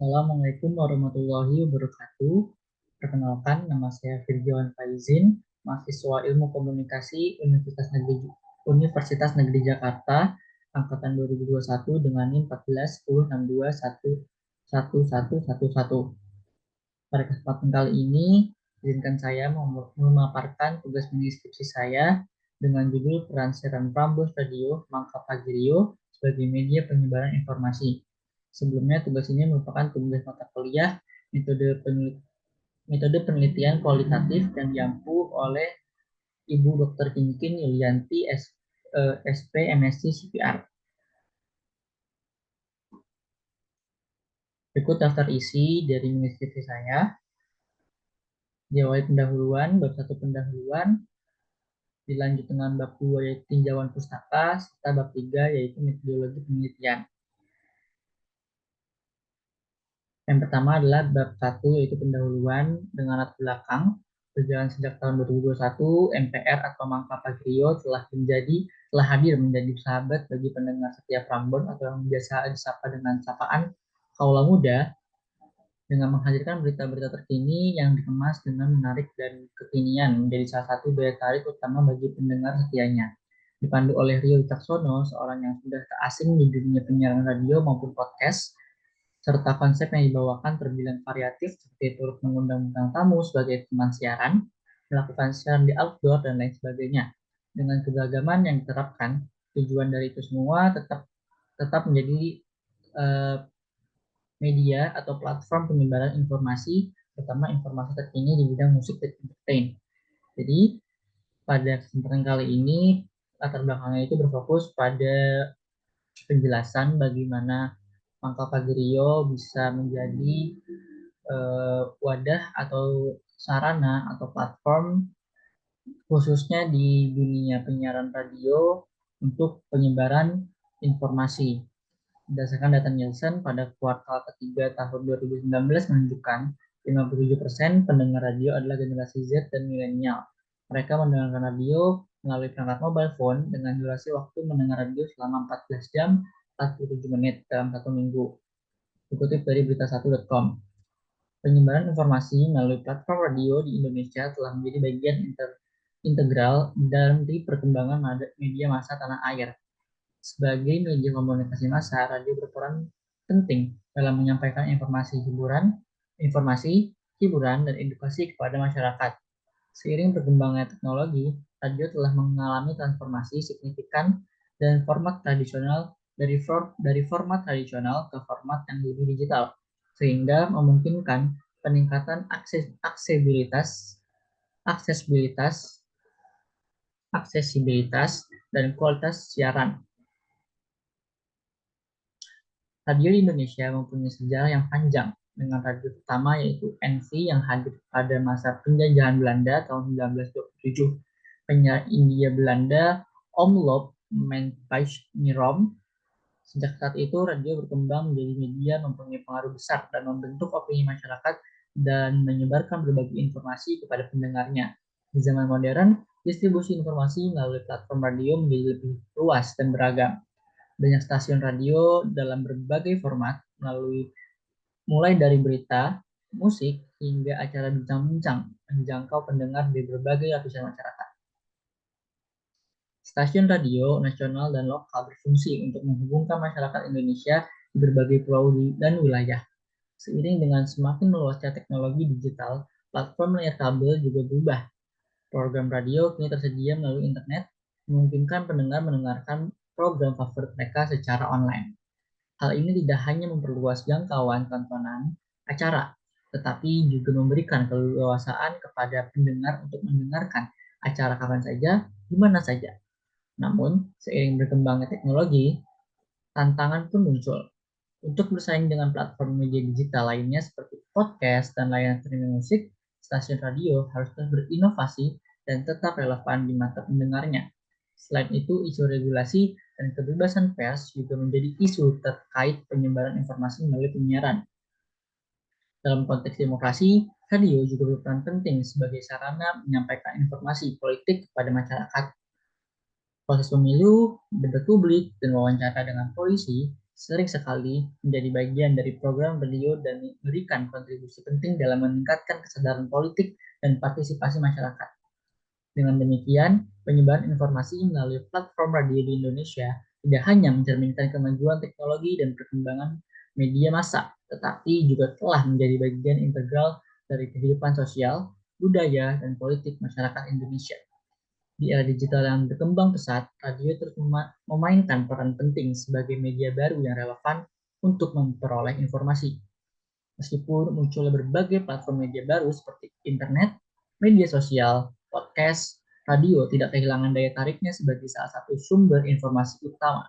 Assalamualaikum warahmatullahi wabarakatuh. Perkenalkan, nama saya Firjawan Faizin, mahasiswa Ilmu Komunikasi Universitas Negeri Jakarta, angkatan 2021 dengan NIM 14 1062111111. Pada kesempatan kali ini, izinkan saya memaparkan tugas mini skripsi saya dengan judul Peran Siaran Prambors Radio Mangka Pagi Rio sebagai media penyebaran informasi. Sebelumnya, tugas ini merupakan tugas mata kuliah metode penelitian kualitatif yang diampu oleh Ibu Dr. Kinkin Yulianti SP MSc CPR. Berikut daftar isi dari mini skripsi saya. Diawali pendahuluan, bab 1 pendahuluan, dilanjut dengan bab 2 yaitu tinjauan pustaka, serta bab 3 yaitu metodologi penelitian. Yang pertama adalah bab 1 yaitu pendahuluan dengan latar belakang. Berjalan sejak tahun 2021, MPR atau Mangka Pagrio telah hadir menjadi sahabat bagi pendengar setiap Prambors atau yang biasa disapa dengan sapaan kaula muda, dengan menghadirkan berita-berita terkini yang dikemas dengan menarik dan kekinian menjadi salah satu daya tarik utama bagi pendengar setianya. Dipandu oleh Rio Wicaksono, seorang yang sudah tak asing di dunia penyiaran radio maupun podcast, serta konsep yang dibawakan terbilang variatif seperti turut mengundang bintang tamu sebagai teman siaran, melakukan siaran di outdoor, dan lain sebagainya. Dengan keberagaman yang diterapkan, tujuan dari itu semua tetap menjadi media atau platform penyebaran informasi, terutama informasi terkini di bidang musik dan entertain. Jadi, pada kesempatan kali ini, latar belakangnya itu berfokus pada penjelasan bagaimana Mangka Pagi Rio bisa menjadi wadah atau sarana atau platform khususnya di dunia penyiaran radio untuk penyebaran informasi. Berdasarkan data Nielsen pada kuartal ketiga tahun 2019 menunjukkan 57% pendengar radio adalah generasi Z dan milenial. Mereka mendengarkan radio melalui perangkat mobile phone dengan durasi waktu mendengar radio selama 14 jam 47 menit dalam satu minggu. Dikutip dari berita1.com. Penyebaran informasi melalui platform radio di Indonesia telah menjadi bagian integral dari perkembangan media massa tanah air. Sebagai media komunikasi massa, radio berperan penting dalam menyampaikan hiburan, dan edukasi kepada masyarakat. Seiring berkembangnya teknologi, radio telah mengalami transformasi signifikan dan dari format tradisional ke format yang lebih digital, sehingga memungkinkan peningkatan aksesibilitas, dan kualitas siaran. Radio di Indonesia mempunyai sejarah yang panjang, dengan radio pertama yaitu NV yang hadir pada masa penjajahan Belanda tahun 1927. Penyiar India Belanda Omloop Mentijnserom. Sejak saat itu, radio berkembang menjadi media mempunyai pengaruh besar dan membentuk opini masyarakat dan menyebarkan berbagai informasi kepada pendengarnya. Di zaman modern, distribusi informasi melalui platform radio menjadi lebih luas dan beragam. Banyak stasiun radio dalam berbagai format mulai dari berita, musik, hingga acara bincang-bincang menjangkau pendengar di berbagai lapisan masyarakat. Stasiun radio nasional dan lokal berfungsi untuk menghubungkan masyarakat Indonesia di berbagai pulau dan wilayah. Seiring dengan semakin meluasnya teknologi digital, platform layar kabel juga berubah. Program radio kini tersedia melalui internet, memungkinkan pendengar mendengarkan program favorit mereka secara online. Hal ini tidak hanya memperluas jangkauan tontonan acara, tetapi juga memberikan keleluasaan kepada pendengar untuk mendengarkan acara kapan saja, di mana saja. Namun, seiring berkembangnya teknologi, tantangan pun muncul. Untuk bersaing dengan platform media digital lainnya seperti podcast dan layanan streaming musik, stasiun radio harus terus berinovasi dan tetap relevan di mata pendengarnya. Selain itu, isu regulasi dan kebebasan pers juga menjadi isu terkait penyebaran informasi melalui penyiaran. Dalam konteks demokrasi, radio juga berperan penting sebagai sarana menyampaikan informasi politik kepada masyarakat. Proses pemilu, debat publik, dan wawancara dengan polisi sering sekali menjadi bagian dari program radio dan memberikan kontribusi penting dalam meningkatkan kesadaran politik dan partisipasi masyarakat. Dengan demikian, penyebaran informasi melalui platform radio di Indonesia tidak hanya mencerminkan kemajuan teknologi dan perkembangan media massa, tetapi juga telah menjadi bagian integral dari kehidupan sosial, budaya, dan politik masyarakat Indonesia. Di era digital yang berkembang pesat, radio terus memainkan peran penting sebagai media baru yang relevan untuk memperoleh informasi. Meskipun muncul berbagai platform media baru seperti internet, media sosial, podcast, radio tidak kehilangan daya tariknya sebagai salah satu sumber informasi utama.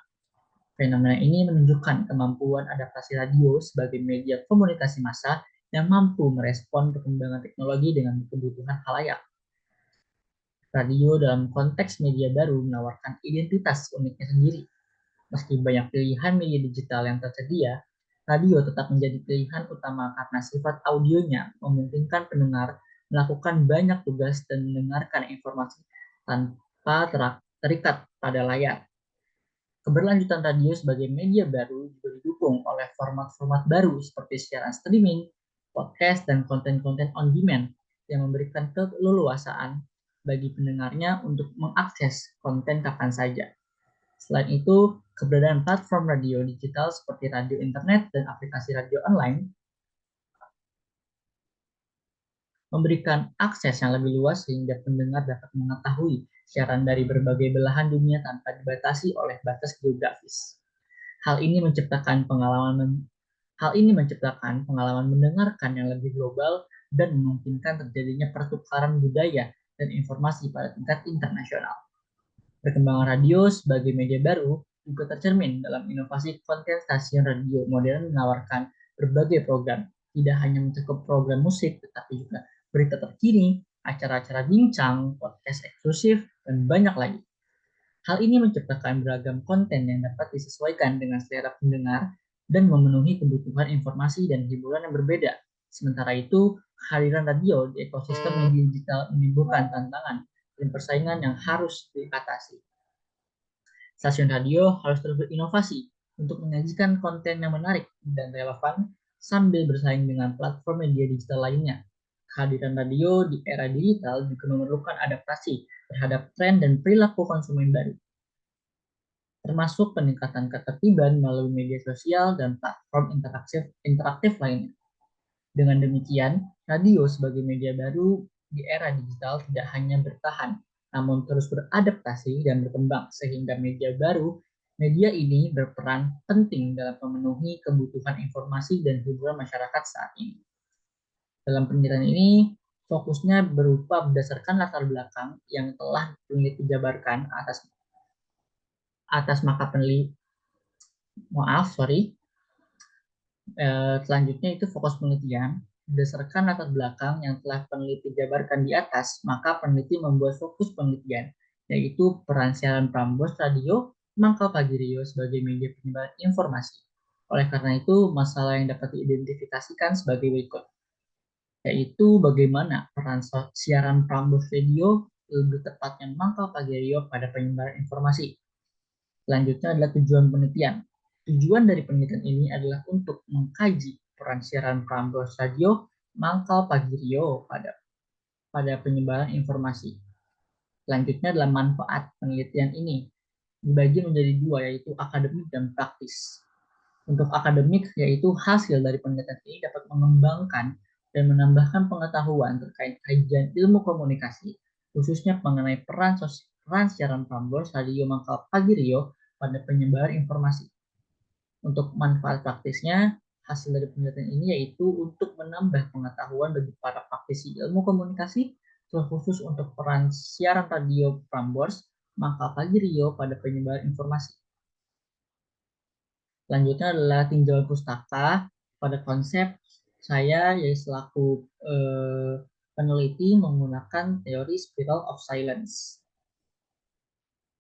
Fenomena ini menunjukkan kemampuan adaptasi radio sebagai media komunikasi massa yang mampu merespon perkembangan teknologi dengan kebutuhan khalayak. Radio dalam konteks media baru menawarkan identitas uniknya sendiri. Meski banyak pilihan media digital yang tersedia, radio tetap menjadi pilihan utama karena sifat audionya memungkinkan pendengar melakukan banyak tugas dan mendengarkan informasi tanpa terikat pada layar. Keberlanjutan radio sebagai media baru juga didukung oleh format-format baru seperti siaran streaming, podcast, dan konten-konten on demand yang memberikan keleluasaan bagi pendengarnya untuk mengakses konten kapan saja. Selain itu, keberadaan platform radio digital seperti radio internet dan aplikasi radio online memberikan akses yang lebih luas sehingga pendengar dapat mengetahui siaran dari berbagai belahan dunia tanpa dibatasi oleh batas geografis. Hal ini menciptakan pengalaman mendengarkan yang lebih global dan memungkinkan terjadinya pertukaran budaya dan informasi pada tingkat internasional. Perkembangan radio sebagai media baru juga tercermin dalam inovasi konten stasiun radio modern menawarkan berbagai program, tidak hanya mencakup program musik, tetapi juga berita terkini, acara-acara bincang, podcast eksklusif, dan banyak lagi. Hal ini menciptakan beragam konten yang dapat disesuaikan dengan selera pendengar dan memenuhi kebutuhan informasi dan hiburan yang berbeda. Sementara itu, kehadiran radio di ekosistem media digital menimbulkan tantangan dan persaingan yang harus diatasi. Stasiun radio harus terus berinovasi untuk menyajikan konten yang menarik dan relevan sambil bersaing dengan platform media digital lainnya. Kehadiran radio di era digital juga memerlukan adaptasi terhadap tren dan perilaku konsumen baru, termasuk peningkatan ketertiban melalui media sosial dan platform interaktif lainnya. Dengan demikian, radio sebagai media baru di era digital tidak hanya bertahan, namun terus beradaptasi dan berkembang sehingga media ini berperan penting dalam memenuhi kebutuhan informasi dan hiburan masyarakat saat ini. Dalam penelitian ini, fokusnya berupa berdasarkan latar belakang yang telah peneliti jabarkan atas maka peneliti selanjutnya itu fokus penelitian. Berdasarkan latar belakang yang telah peneliti jabarkan di atas, maka peneliti membuat fokus penelitian, yaitu peran siaran Prambors Radio, Mangkal Pagi Radio sebagai media penyebaran informasi. Oleh karena itu, masalah yang dapat diidentifikasikan sebagai berikut, yaitu bagaimana peran siaran Prambors Radio, lebih tepatnya Mangkal Pagi Radio pada penyebaran informasi. Selanjutnya adalah tujuan penelitian. Tujuan dari penelitian ini adalah untuk mengkaji peran siaran Prambors Radio, Mangkal Pagi Radio pada penyebaran informasi. Selanjutnya adalah manfaat penelitian ini. Dibagi menjadi dua, yaitu akademik dan praktis. Untuk akademik, yaitu hasil dari penelitian ini dapat mengembangkan dan menambahkan pengetahuan terkait kajian ilmu komunikasi, khususnya mengenai peran siaran Prambors Radio Mangkal Pagi Radio pada penyebaran informasi. Untuk manfaat praktisnya, hasil dari penelitian ini yaitu untuk menambah pengetahuan bagi para praktisi ilmu komunikasi, terkhusus untuk peran siaran radio Prambors Mangkal Pagi Radio pada penyebaran informasi. Selanjutnya adalah tinjauan pustaka. Pada konsep saya yaitu selaku peneliti menggunakan teori spiral of silence,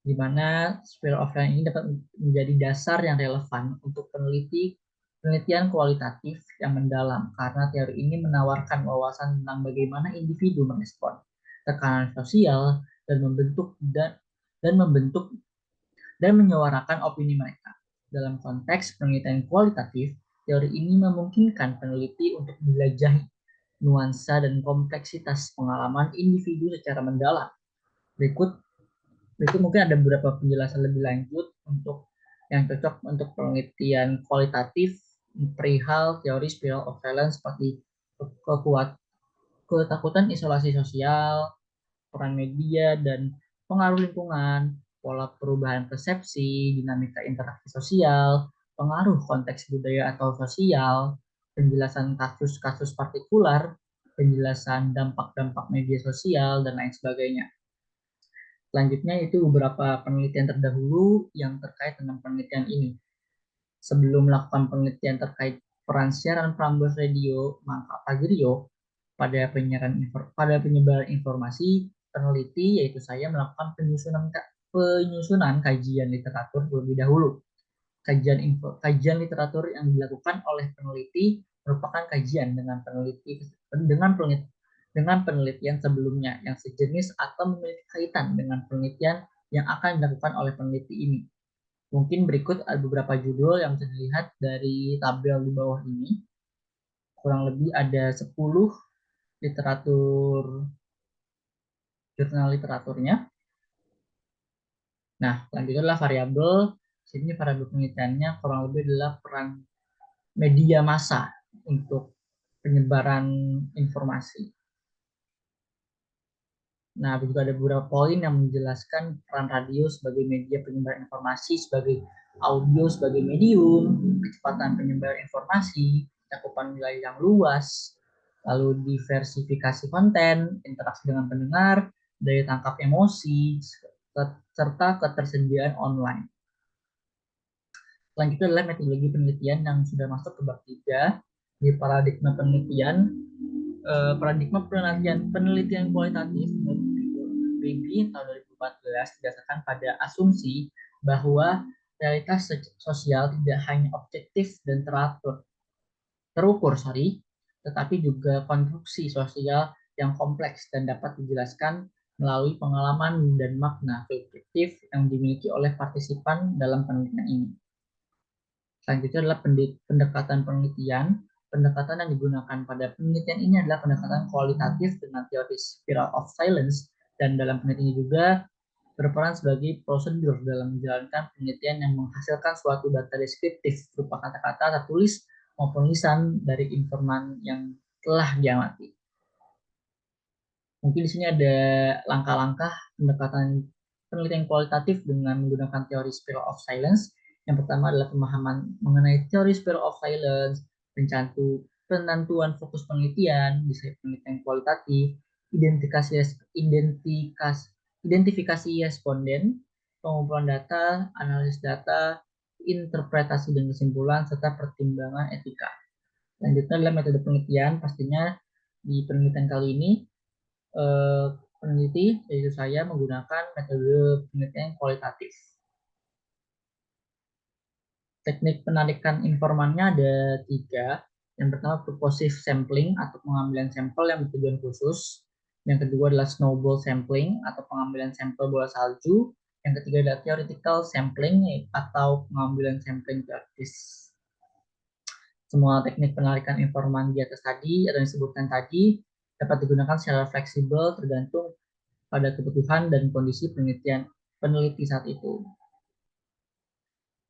di mana spiral of silence ini dapat menjadi dasar yang relevan untuk penelitian kualitatif yang mendalam, karena teori ini menawarkan wawasan tentang bagaimana individu merespon tekanan sosial dan membentuk dan menyuarakan opini mereka. Dalam konteks penelitian kualitatif, teori ini memungkinkan peneliti untuk menjelajahi nuansa dan kompleksitas pengalaman individu secara mendalam. Berikut Berikut mungkin ada beberapa penjelasan lebih lanjut untuk yang cocok untuk penelitian kualitatif perihal teori spiral of silence seperti ketakutan isolasi sosial, peran media dan pengaruh lingkungan, pola perubahan persepsi, dinamika interaksi sosial, pengaruh konteks budaya atau sosial, penjelasan kasus-kasus partikular, penjelasan dampak-dampak media sosial, dan lain sebagainya. Selanjutnya itu beberapa penelitian terdahulu yang terkait dengan penelitian ini. Sebelum melakukan penelitian terkait peran siaran Prambors Radio Mangka Pagirio pada penyebaran informasi, peneliti yaitu saya melakukan penyusunan kajian literatur terlebih dahulu. Kajian literatur yang dilakukan oleh peneliti merupakan kajian dengan penelitian sebelumnya yang sejenis atau memiliki kaitan dengan penelitian yang akan dilakukan oleh peneliti ini. Mungkin berikut ada beberapa judul yang bisa dilihat dari tabel di bawah ini. Kurang lebih ada 10 jurnal literaturnya. Nah, selanjutnya adalah variabel. Sini variabel penelitiannya kurang lebih adalah peran media massa untuk penyebaran informasi. Nah, juga ada beberapa poin yang menjelaskan peran radio sebagai media penyebaran informasi, sebagai audio sebagai medium, kecepatan penyebaran informasi, cakupan wilayah yang luas, lalu diversifikasi konten, interaksi dengan pendengar, daya tangkap emosi, serta ketersediaan online. Selanjutnya adalah metodologi penelitian yang sudah masuk ke bab 3 di paradigma penelitian. Paradigma penelitian kualitatif Baby tahun 2014 didasarkan pada asumsi bahwa realitas sosial tidak hanya objektif dan terukur, tetapi juga konstruksi sosial yang kompleks dan dapat dijelaskan melalui pengalaman dan makna subjektif yang dimiliki oleh partisipan dalam penelitian ini. Selanjutnya adalah pendekatan penelitian. Pendekatan yang digunakan pada penelitian ini adalah pendekatan kualitatif dengan teori spiral of silence, dan dalam penelitian ini juga berperan sebagai prosedur dalam menjalankan penelitian yang menghasilkan suatu data deskriptif berupa kata-kata tertulis maupun lisan dari informan yang telah diamati. Mungkin di sini ada langkah-langkah pendekatan penelitian kualitatif dengan menggunakan teori spiral of silence. Yang pertama adalah pemahaman mengenai teori spiral of silence, penentuan fokus penelitian, bisa penelitian kualitatif, identifikasi responden, pengumpulan data, analisis data, interpretasi dan kesimpulan, serta pertimbangan etika. Selanjutnya adalah metode penelitian. Pastinya di penelitian kali ini peneliti yaitu saya menggunakan metode penelitian kualitatif. Teknik penarikan informannya ada 3. Yang pertama purposive sampling atau pengambilan sampel yang bertujuan khusus. Yang kedua adalah snowball sampling atau pengambilan sampel bola salju. Yang ketiga adalah theoretical sampling atau pengambilan sampling teoritis. Semua teknik penarikan informan di atas tadi atau yang disebutkan tadi dapat digunakan secara fleksibel tergantung pada kebutuhan dan kondisi peneliti saat itu.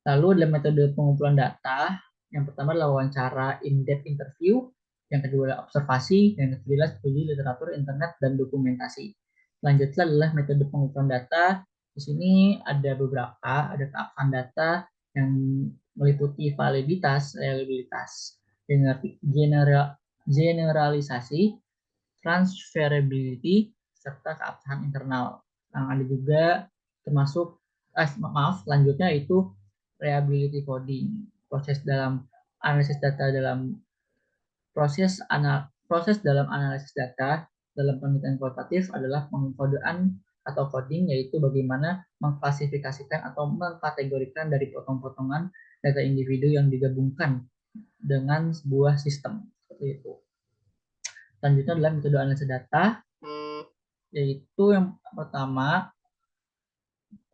Lalu ada metode pengumpulan data. Yang pertama adalah wawancara in-depth interview, yang kedua adalah observasi, dan yang ketiga adalah studi literatur, internet, dan dokumentasi. Selanjutnya adalah metode pengumpulan data. Di sini ada beberapa, ada tahapan data yang meliputi validitas, reliabilitas, generalisasi, transferability, serta keabsahan internal. Yang ada juga termasuk selanjutnya itu reliability coding, proses dalam analisis data proses dalam analisis data dalam penelitian kualitatif adalah pengkodean atau coding, yaitu bagaimana mengklasifikasikan atau mengkategorikan dari potong-potongan data individu yang digabungkan dengan sebuah sistem seperti itu. Selanjutnya adalah metode analisis data, yaitu yang pertama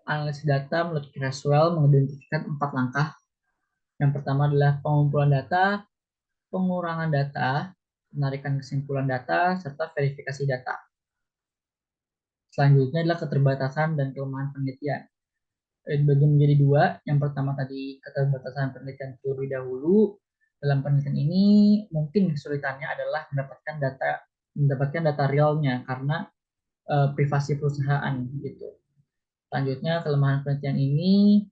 analisis data menurut Creswell mengidentifikasikan 4 langkah Yang pertama adalah pengumpulan data, pengurangan data, penarikan kesimpulan data, serta verifikasi data. Selanjutnya adalah keterbatasan dan kelemahan penelitian. Dibagi menjadi dua. Yang pertama tadi keterbatasan penelitian terlebih dahulu. Dalam penelitian ini mungkin kesulitannya adalah mendapatkan data realnya karena privasi perusahaan gitu. Selanjutnya kelemahan penelitian ini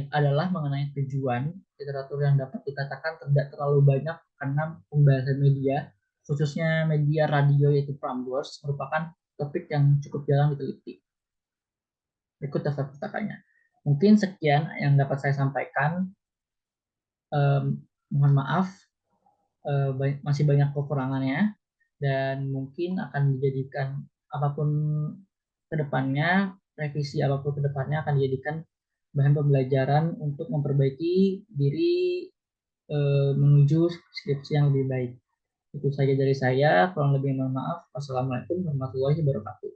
adalah mengenai tujuan. Literatur yang dapat dikatakan tidak terlalu banyak karena pembahasan media, khususnya media radio yaitu Prambors, merupakan topik yang cukup jarang diteliti. Berikut daftar pustakannya. Mungkin sekian yang dapat saya sampaikan. Mohon maaf, masih banyak kekurangannya dan mungkin akan dijadikan apapun kedepannya, revisi apapun kedepannya akan dijadikan bahan pembelajaran untuk memperbaiki diri menuju skripsi yang lebih baik. Itu saja dari saya, kurang lebih mohon maaf. Wassalamualaikum warahmatullahi wabarakatuh.